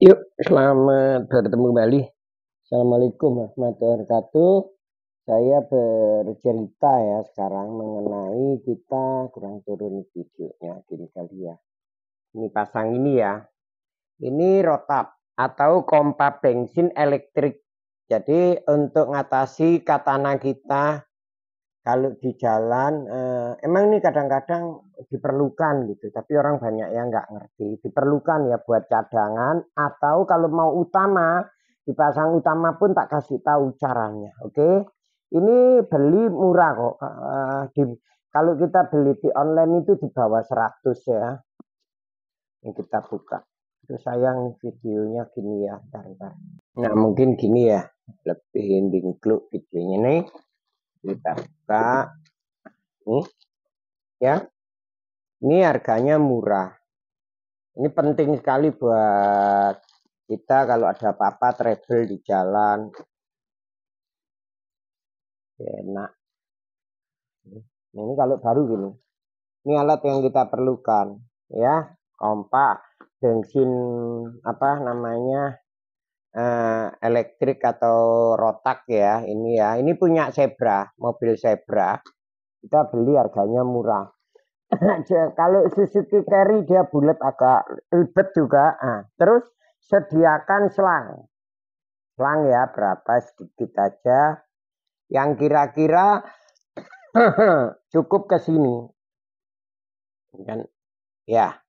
Yuk, selamat bertemu kembali. Assalamualaikum warahmatullahi wabarakatuh. Saya bercerita ya sekarang mengenai kita kurang turun videonya gini kali ya. Ini pasang ini ya. Ini rotap atau pompa bensin elektrik. Jadi untuk ngatasi katana kita kalau di jalan emang ini kadang-kadang diperlukan gitu, tapi orang banyak yang nggak ngerti. Diperlukan ya buat cadangan atau kalau mau utama, dipasang utama pun tak kasih tahu caranya. Oke. Ini beli murah kok. Kalau kita beli di online itu di bawah 100 ya. Ini kita buka. Itu sayang videonya gini ya, bentar. Nah, mungkin gini ya. Lebih include videonya nih. Kita buka. Nih, ya. Ini harganya murah. Ini penting sekali buat kita kalau ada apa-apa travel di jalan. Enak. Ini kalau baru gini. Ini alat yang kita perlukan, ya. Pompa bensin apa namanya? Elektrik atau rotak ya. Ini ya. Ini punya Zebra, mobil Zebra. Kita beli harganya murah. Kalau Suzuki Carry dia bulat agak ribet juga. Nah, terus sediakan selang. Selang ya berapa sedikit aja. Yang kira-kira cukup ke sini. Dan ya,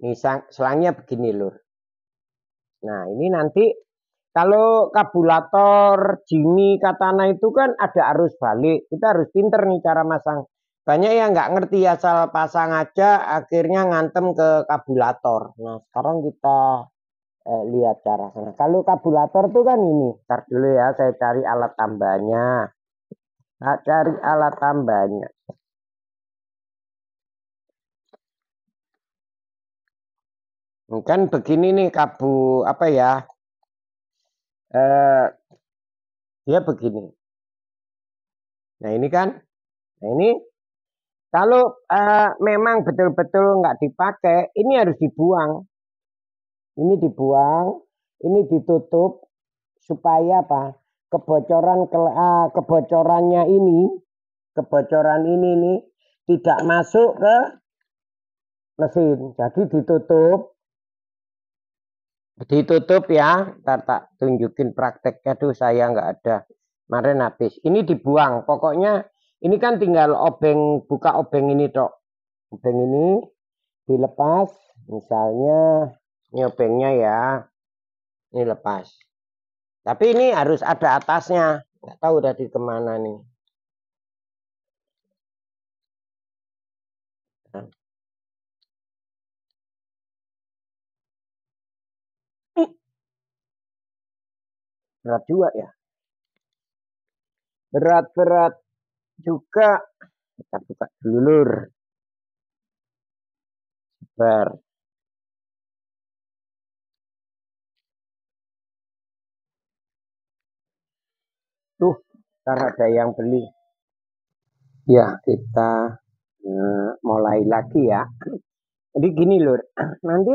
ini selangnya begini lur. Nah, ini nanti kalau kabulator Jimmy Katana itu kan ada arus balik. Kita harus pinter nih cara masang. Banyak yang nggak ngerti asal pasang aja akhirnya ngantem ke kabulator. Nah sekarang kita lihat cara sana. Kalau kabulator tuh kan ini. Ntar dulu ya saya cari alat tambahnya. Nah, cari alat tambahnya. Kan begini nih kabu apa ya? Dia begini. Nah ini kan. Nah ini kalau memang betul-betul nggak dipakai, ini harus dibuang. Ini dibuang, ini ditutup supaya apa? Kebocorannya ini, kebocoran ini nih tidak masuk ke mesin. Jadi ditutup ya. Ntar tak tunjukin prakteknya tuh saya nggak ada. Kemarin habis. Ini dibuang. Pokoknya ini kan tinggal obeng, buka obeng ini dok. Obeng ini dilepas. Misalnya ini obengnya ya. Ini lepas. Tapi ini harus ada atasnya. Nggak tahu udah di kemana nih. Nah. Berat juga ya. Berat-berat juga. Kita buka dulu lur. Ber. Tuh, karena ada yang beli. Ya, kita mulai lagi ya. Jadi gini lur, nanti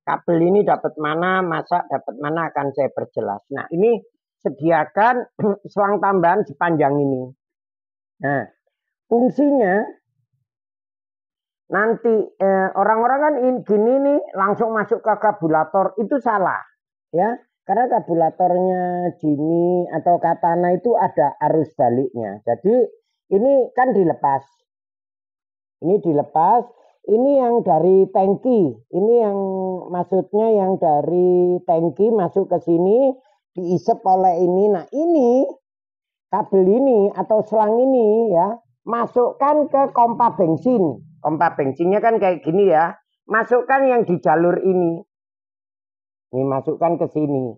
kabel ini dapat mana, masa dapat mana akan saya perjelas. Nah, ini sediakan selang tambahan sepanjang ini. Nah, fungsinya nanti orang-orang kan gini nih langsung masuk ke kabulator itu salah ya, karena kabulatornya Jimmy atau Katana itu ada arus baliknya. Jadi ini kan dilepas, ini yang dari tangki, ini yang maksudnya yang dari tangki masuk ke sini diisep oleh ini. Nah ini kabel ini atau selang ini ya masukkan ke pompa bensin. Pompa bensinnya kan kayak gini ya. Masukkan yang di jalur ini. Ini masukkan ke sini.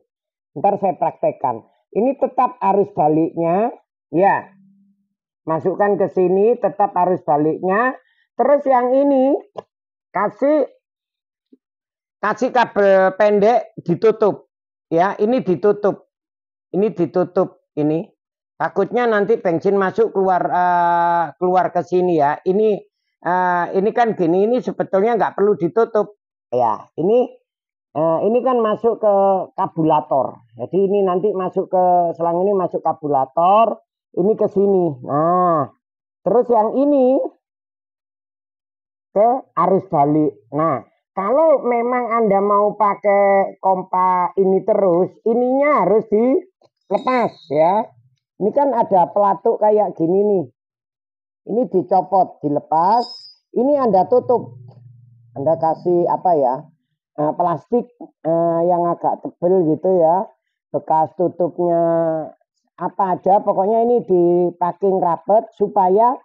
Ntar saya praktekkan. Ini tetap arus baliknya. Ya. Masukkan ke sini tetap arus baliknya. Terus yang ini kasih kabel pendek ditutup. Ya, ini ditutup. Ini ditutup ini. Takutnya nanti bensin masuk keluar ke sini ya. Ini kan gini, ini sebetulnya nggak perlu ditutup. Ya, ini Ini kan masuk ke kabulator. Jadi ini nanti masuk ke selang ini masuk kabulator, ini ke sini. Nah, terus yang ini ke arus balik. Nah, kalau memang Anda mau pakai kompa ini terus, ininya harus dilepas ya. Ini kan ada pelatuk kayak gini nih. Ini dicopot, dilepas. Ini Anda tutup. Anda kasih apa ya? Plastik yang agak tebel gitu ya, bekas tutupnya apa aja, pokoknya ini di packing rapet supaya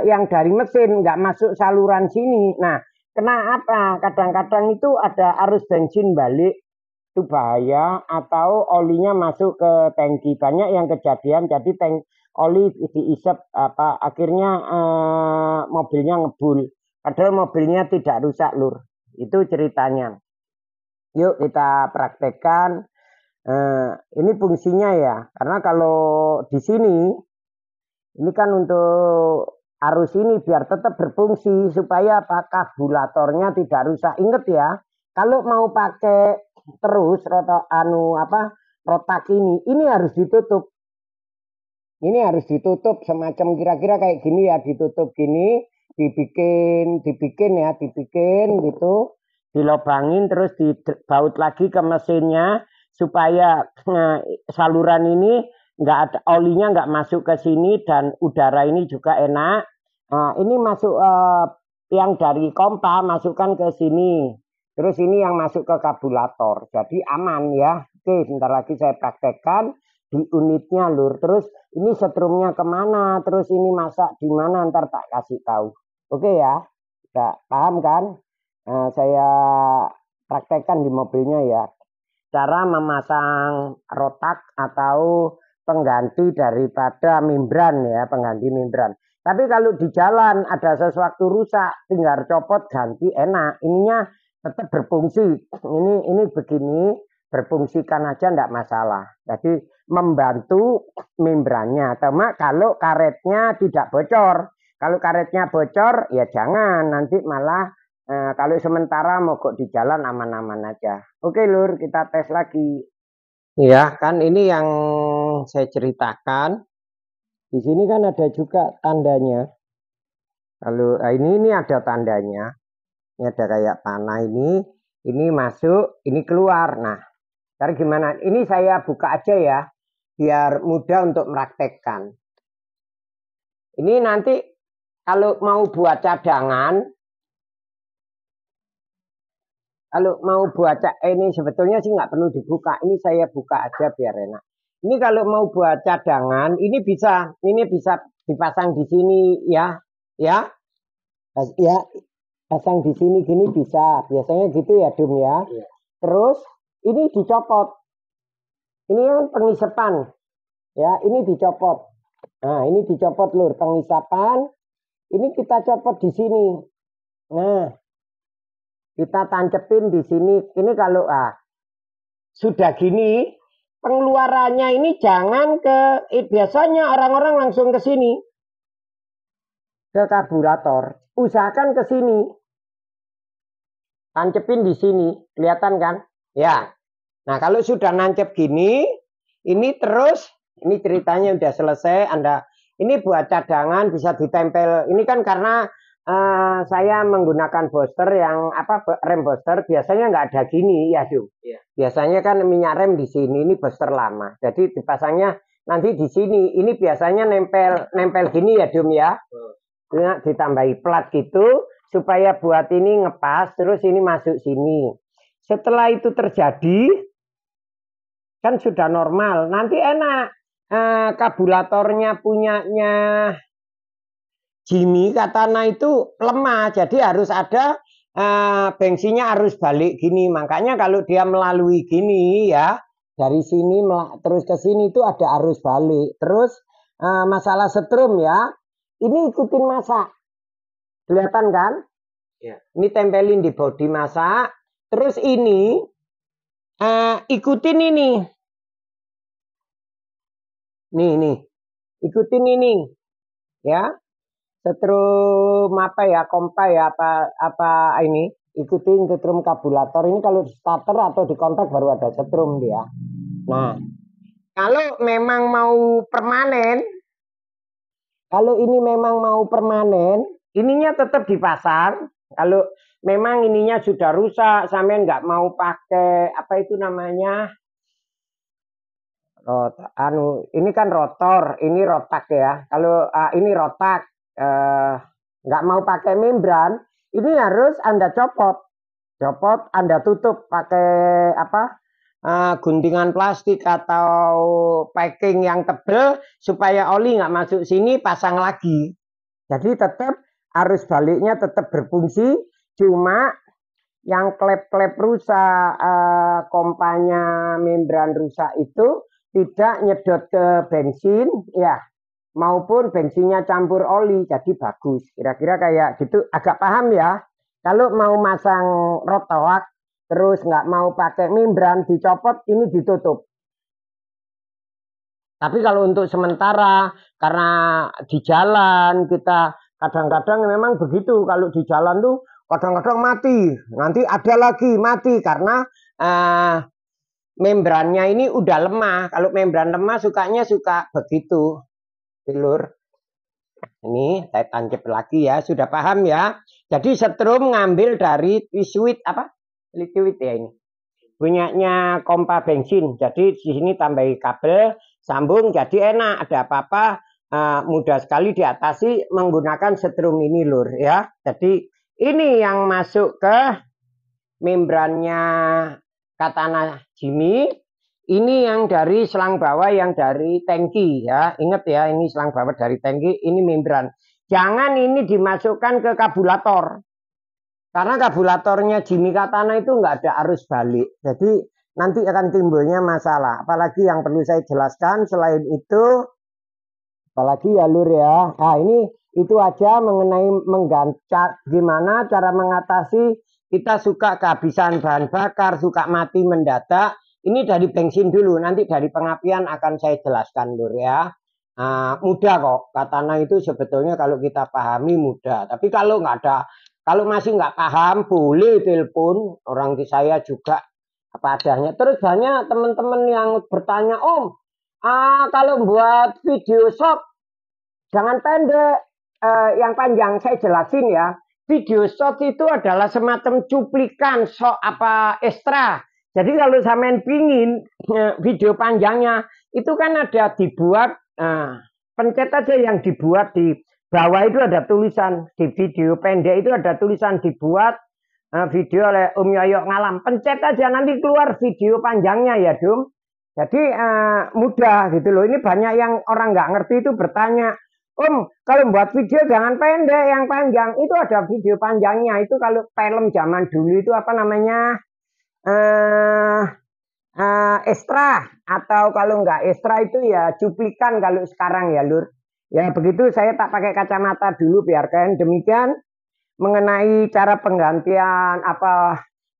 yang dari mesin nggak masuk saluran sini. Nah, kena apa? Kadang-kadang itu ada arus bensin balik, itu bahaya, atau olinya masuk ke tangki. Banyak yang kejadian, jadi oli diisep apa akhirnya mobilnya ngebul. Padahal mobilnya tidak rusak, Lur. Itu ceritanya. Yuk kita praktekkan. Ini fungsinya ya. Karena kalau di sini, ini kan untuk arus ini biar tetap berfungsi supaya kabulatornya tidak rusak. Ingat ya, kalau mau pakai terus rotak ini harus ditutup. Ini harus ditutup semacam kira-kira kayak gini ya, ditutup gini, dibikin gitu, dilobangin terus dibaut lagi ke mesinnya supaya saluran ini nggak ada olinya nggak masuk ke sini dan udara ini juga enak. Nah, ini masuk yang dari kompa masukkan ke sini. Terus ini yang masuk ke kabulator. Jadi aman ya. Oke, sebentar lagi saya praktekkan di unitnya, Lur. Terus ini setrumnya kemana, terus ini masak di mana, ntar tak kasih tahu. Oke ya, nggak paham kan? Saya praktekkan di mobilnya ya. Cara memasang rotak atau pengganti daripada membran ya, pengganti membran. Tapi kalau di jalan ada sesuatu rusak, tinggal copot ganti enak. Ininya tetap berfungsi. Ini begini, berfungsikan aja enggak masalah. Jadi membantu membrannya. Cuma kalau karetnya tidak bocor. Kalau karetnya bocor ya jangan, nanti malah kalau sementara mogok di jalan aman-aman aja. Oke Lur, kita tes lagi. Ya kan ini yang saya ceritakan. Di sini kan ada juga tandanya. Lalu ini ada tandanya. Ini ada kayak panah ini. Ini masuk, ini keluar. Nah, Ntar gimana? Ini saya buka aja ya, biar mudah untuk meraktekkan. Ini nanti kalau mau buat cadangan, ini sebetulnya sih nggak perlu dibuka. Ini saya buka aja biar enak. Ini kalau mau buat cadangan, ini bisa dipasang di sini ya, ya, pasang di sini gini bisa. Biasanya gitu ya, Dum ya. Iya. Terus ini dicopot. Ini yang pengisapan. Ya, ini dicopot. Nah, ini dicopot, Lur, pengisapan. Ini kita copot di sini. Nah, kita tancepin di sini. Ini kalau sudah gini, pengeluarannya ini jangan biasanya orang-orang langsung ke sini. Ke karburator. Usahakan ke sini. Tancepin di sini, kelihatan kan? Ya. Nah, kalau sudah nancep gini, ini terus, ini ceritanya udah selesai. Ini buat cadangan bisa ditempel. Ini kan karena saya menggunakan booster yang rem booster biasanya nggak ada gini ya, Dum. Iya. Biasanya kan minyak rem di sini, ini booster lama. Jadi dipasangnya nanti di sini. Ini biasanya nempel gini ya, Dum ya. Nah, ditambahi plat gitu supaya buat ini ngepas, terus ini masuk sini. Setelah itu terjadi, kan sudah normal. Nanti enak. Kabulatornya punyanya Jimmy Katana itu lemah, jadi harus ada bensinnya harus balik gini. Makanya kalau dia melalui gini ya, dari sini terus ke sini itu ada arus balik. Terus masalah setrum ya, ini ikutin masa. Kelihatan kan? Ya. Ini tempelin di bodi masa. Terus ini ikutin ini. Nih. Ikutin ini. Ya. Setrum kompa ya, apa ini. ikutin setrum karburator ini kalau di starter atau di kontak baru ada setrum dia. Nah, kalau memang mau permanen, kalau ini memang mau permanen, ininya tetap dipasang. Kalau memang ininya sudah rusak, sampean nggak mau pakai apa itu namanya, ini kan rotor, ini rotak ya. Kalau ini rotak, nggak mau pakai membran, ini harus Anda copot, Anda tutup pakai apa? Guntingan plastik atau packing yang tebal supaya oli nggak masuk sini, pasang lagi. Jadi tetap arus baliknya tetap berfungsi, cuma yang klep-klep rusak, kompanya membran rusak itu tidak nyedot ke bensin, ya, maupun bensinnya campur oli, jadi bagus. Kira-kira kayak gitu, agak paham ya. Kalau mau masang rotoak, terus nggak mau pakai membran, dicopot, ini ditutup. Tapi kalau untuk sementara, karena di jalan kita kadang-kadang memang begitu, kalau di jalan tuh kadang-kadang mati, nanti ada lagi mati karena membrannya ini udah lemah. Kalau membran lemah sukanya suka begitu, Lur. Ini saya tancap lagi ya, sudah paham ya. Jadi setrum ngambil dari Twiswit apa? Liquid ya ini. Punyanya Kompa bensin. Jadi di sini tambahi kabel, sambung jadi enak. Ada apa-apa mudah sekali diatasi menggunakan setrum ini, Lur ya. Jadi ini yang masuk ke membrannya Katana Jimmy. Ini yang dari selang bawah yang dari tangki ya. Ingat ya, ini selang bawah dari tangki, ini membran. Jangan ini dimasukkan ke karburator. Karena karburatornya Jimmy Katana itu nggak ada arus balik. Jadi nanti akan timbulnya masalah. Apalagi yang perlu saya jelaskan selain itu, apalagi ya Lur ya. Nah ini itu aja mengenai gimana cara mengatasi kita suka kehabisan bahan bakar, suka mati mendadak. Ini dari bensin dulu, nanti dari pengapian akan saya jelaskan Lur ya. Mudah kok, Katana itu sebetulnya kalau kita pahami mudah. Tapi kalau nggak ada, kalau masih nggak paham, boleh telepon orang di saya juga apa adanya. Terus banyak teman-teman yang bertanya, Om, kalau buat video shop jangan pendek, yang panjang. Saya jelasin ya. Video short itu adalah semacam cuplikan apa ekstra. Jadi kalau sampean pingin video panjangnya itu kan ada dibuat, pencet aja yang dibuat di bawah itu ada tulisan. Di video pendek itu ada tulisan dibuat video oleh Om Yoyo Ngalam. Pencet aja nanti keluar video panjangnya ya Dum. Jadi mudah gitu loh. Ini banyak yang orang nggak ngerti itu bertanya, Om, kalau buat video jangan pendek, yang panjang. Itu ada video panjangnya. Itu kalau film zaman dulu itu apa namanya? Ekstra. Atau kalau nggak ekstra itu ya cuplikan kalau sekarang ya Lur. Ya begitu, saya tak pakai kacamata dulu biarkan. Demikian mengenai cara penggantian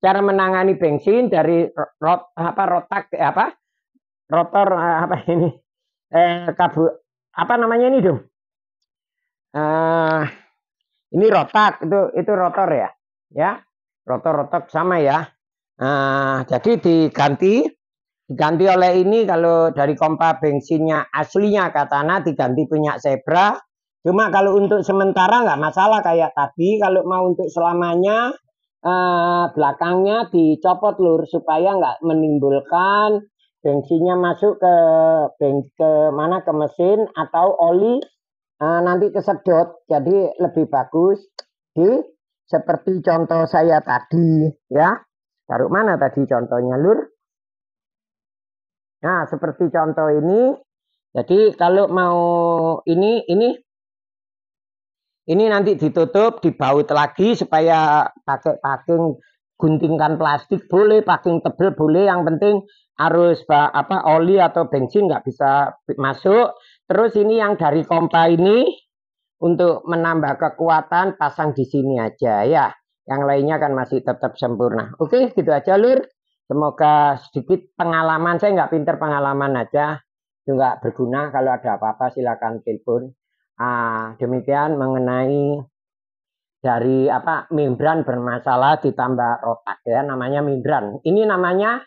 cara menangani bensin dari rotor apa ini? Apa namanya ini dong? Ini rotak itu rotor ya rotor sama ya. Jadi diganti oleh ini. Kalau dari Kompa bensinnya aslinya Katana diganti punya Zebra. Cuma kalau untuk sementara nggak masalah kayak tadi. Kalau mau untuk selamanya belakangnya dicopot Lur supaya nggak menimbulkan bensinnya masuk ke mana ke mesin atau oli nanti kesedot. Jadi lebih bagus seperti contoh saya tadi ya. Taruh mana tadi contohnya Lur? Nah seperti contoh ini. Jadi kalau mau ini nanti ditutup, dibaut lagi supaya pakai packing guntingkan plastik boleh, packing tebel boleh. Yang penting harus oli atau bensin nggak bisa masuk. Terus ini yang dari Kompa ini untuk menambah kekuatan pasang di sini aja ya. Yang lainnya kan masih tetap sempurna. Oke, gitu aja Lur. Semoga sedikit pengalaman, saya nggak pinter pengalaman aja. Juga berguna. Kalau ada apa-apa silakan telepon. Demikian mengenai dari apa membran bermasalah ditambah rotak ya, namanya membran. Ini namanya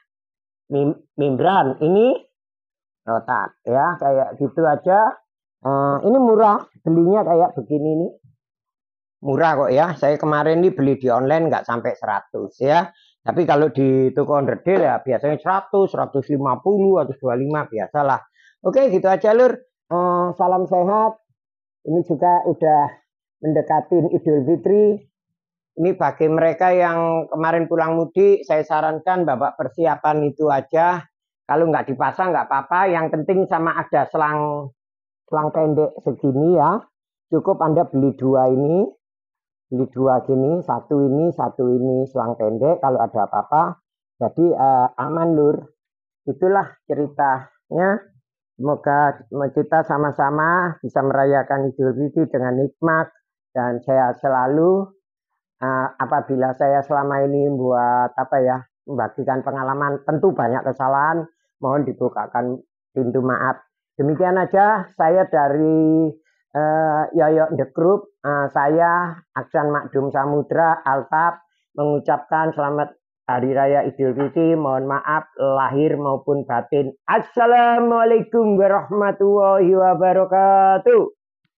membran, ini rotak ya, kayak gitu aja. Ini murah, belinya kayak begini nih. Murah kok ya. Saya kemarin nih beli di online nggak sampai 100 ya. Tapi kalau di toko onderdil ya biasanya 100, 150, 125 biasalah. Oke, gitu aja Lur. Salam sehat. Ini juga udah mendekati Idul Fitri. Ini bagi mereka yang kemarin pulang mudik, saya sarankan Bapak persiapan itu aja. Kalau nggak dipasang nggak apa-apa. Yang penting sama ada selang selang pendek segini ya. Cukup Anda beli dua ini. Beli dua gini, satu ini selang pendek kalau ada apa-apa. Jadi aman Lur. Itulah ceritanya. Semoga kita sama-sama bisa merayakan Idul Fitri dengan nikmat dan sehat selalu. Apabila saya selama ini buat apa ya, membagikan pengalaman, tentu banyak kesalahan, mohon dibukakan pintu maaf. Demikian aja saya dari Yoyo The Group, saya Aksan Makdum Samudra Altab mengucapkan selamat Hari Raya Idul Fitri, mohon maaf lahir maupun batin. Assalamualaikum warahmatullahi wabarakatuh.